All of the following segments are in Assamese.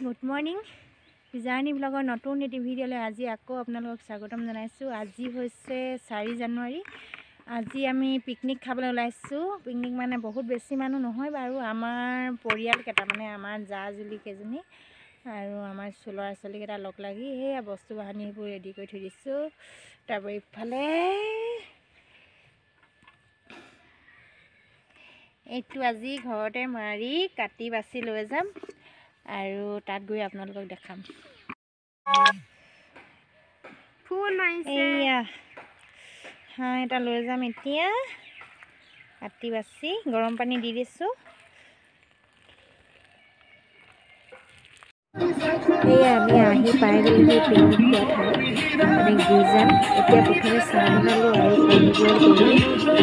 গুড মৰ্নিং জাৰ্নি ব্লগৰ নতুন এটি ভিডিঅ'লৈ আজি আকৌ আপোনালোকক স্বাগতম জনাইছোঁ। আজি হৈছে 4 জানুৱাৰী। আজি আমি পিকনিক খাবলৈ ওলাইছোঁ। পিকনিক মানে বহুত বেছি মানুহ নহয় বাৰু, আমাৰ পৰিয়ালকেইটা মানে আমাৰ জা জুলি কেইজনী আৰু আমাৰ ল'ৰা ছোৱালীকেইটা লগ লাগি সেয়া বস্তু বাহানিবোৰ ৰেডি কৰি থৈ দিছোঁ। তাৰপৰা ইফালে এইটো আজি ঘৰতে মাৰি কাটি বাছি লৈ যাম আৰু তাত গৈ আপোনালোকক দেখাম। ফুল এয়া হাঁহ এটা লৈ যাম এতিয়া, কাটি বাছি গৰম পানী দি দিছোঁ। এয়া আমি আহি পাই গ'লো সেই পিকনিক খোৱা ঠাই মানে গুইজান। এতিয়া প্ৰথমে চাহ বনালোঁ আৰু কণী বইল কৰিলোঁ।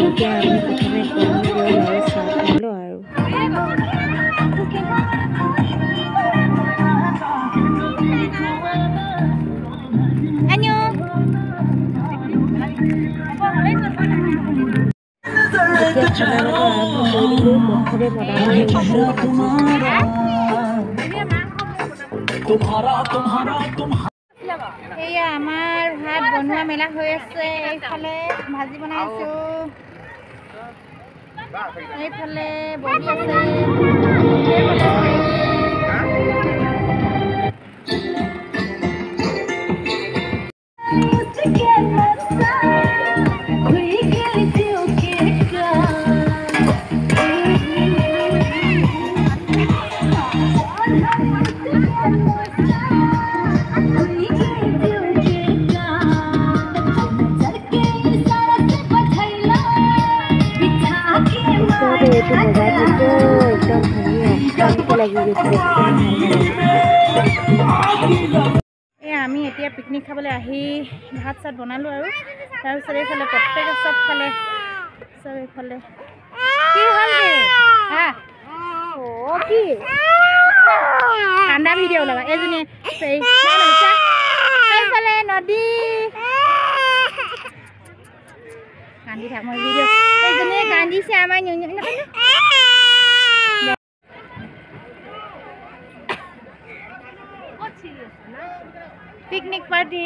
এতিয়া আমি প্ৰথমে কণী বইল আৰু চাহ খালোঁ আৰু এতিয়া খানা বনোৱা আৰম্ভ কৰি দিলোঁ। প্ৰথমে বনাব লাগিছিল এয়া আমাৰ ভাত বনোৱা মেলা হৈ আছে। এইফালে ভাজি বনাইছোঁ, এইফালে বহি আছে, আমি এতিয়া পিকনিক খাবলৈ আহি ভাত চাত বনালোঁ আৰু তাৰপিছত এইফালে প্ৰত্যেকে চব এইফালে কি হ'ল কি ঠাণ্ডা ভিডিঅ' লগা এইজনী এইফালে নদী কান্দি থাক মই ভিডিঅ' এইজনীয়ে কান্দিছে আমাৰ পিকনিক পাৰ্টি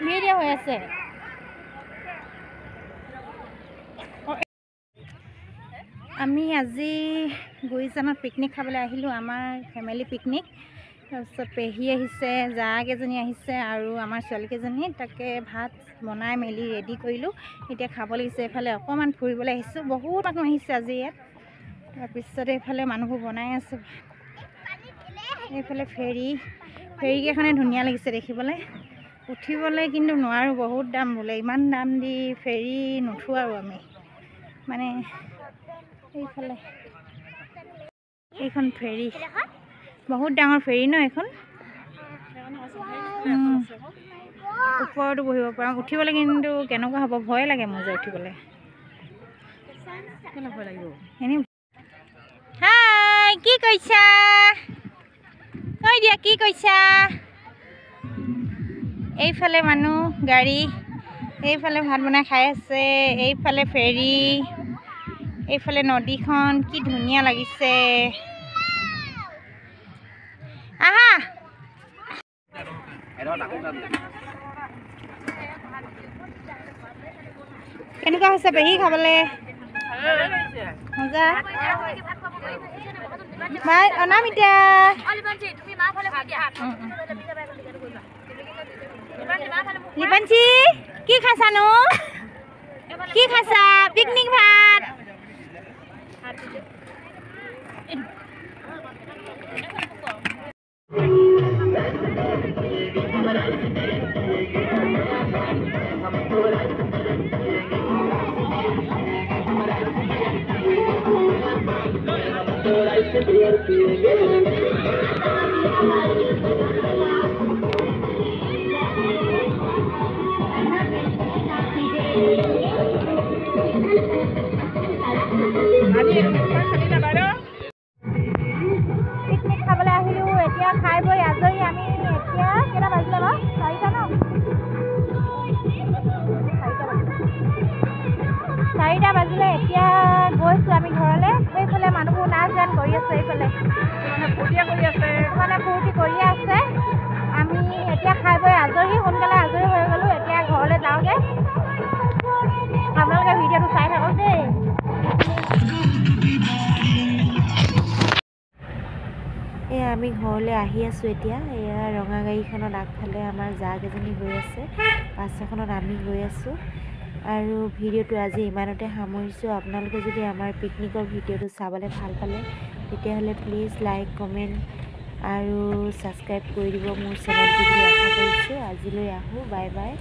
ভিডিঅ' হৈ আছে। আমি আজি গুইজানত পিকনিক খাবলৈ আহিলোঁ, আমাৰ ফেমিলি পিকনিক। তাৰপিছত পেহী আহিছে, জা কেইজনী আহিছে আৰু আমাৰ ছোৱালীকেইজনী। তাকে ভাত বনাই মেলি ৰেডি কৰিলোঁ, এতিয়া খাব লাগিছে। এইফালে অকণমান ফুৰিবলৈ আহিছোঁ, বহুত মানুহ আহিছে আজি ইয়াত। তাৰপিছত এইফালে মানুহবোৰ বনাই আছে। এইফালে ফেৰীকেইখনে ধুনীয়া লাগিছে দেখিবলৈ। উঠিবলৈ কিন্তু নোৱাৰোঁ, বহুত দাম বোলে। ইমান দাম দি ফেৰী নুঠোঁ আৰু আমি মানে। এইফালে এইখন ফেৰী, বহুত ডাঙৰ ফেৰী ন এইখন। ওপৰতো বহিব পাৰোঁ, উঠিবলৈ কিন্তু কেনেকুৱা হ'ব, ভয় লাগে মোৰ যে উঠিবলৈ। এনেই হাই কি কৈছা কৈ দিয়া, কি কৈছা? এইফালে মানুহ গাড়ী, এইফালে ভাত বনাই খাই আছে, এইফালে ফেৰী, এইফালে নদীখন কি ধুনীয়া লাগিছে। আহা কেনেকুৱা হৈছে পেহী খাবলৈ? মজা ভাই অনামিতা লিপাঞ্চি কি খাইছানো? কি খাইছা? পিকনিক ভাত পিকনিক খাবলৈ আহিলোঁ। এতিয়া খাই বৈ আজৰি আমি। এতিয়া কেইটা বাজিলে বাৰু? 4টা ন? 4টা বাজিলে। এতিয়া গৈছোঁ আমি আমি ঘৰলৈ আহি আছোঁ এতিয়া। এয়া ৰঙা গাড়ীখনত আগফালে আমাৰ জাক এজনী গৈ আছে, বাছ আমি গৈ আছোঁ। আৰু ভিডিঅ'টো আজি ইমানতে সামৰিছোঁ। আপোনালোকে যদি আমাৰ পিকনিকৰ ভিডিঅ'টো চাবলৈ ভাল পালে তেতিয়াহ'লে প্লিজ লাইক কমেণ্ট আৰু ছাবস্ক্ৰাইব কৰি দিব মোৰ চেনেলটো বুলি আশা কৰিছোঁ। আজিলৈ আহোঁ, বাই বাই।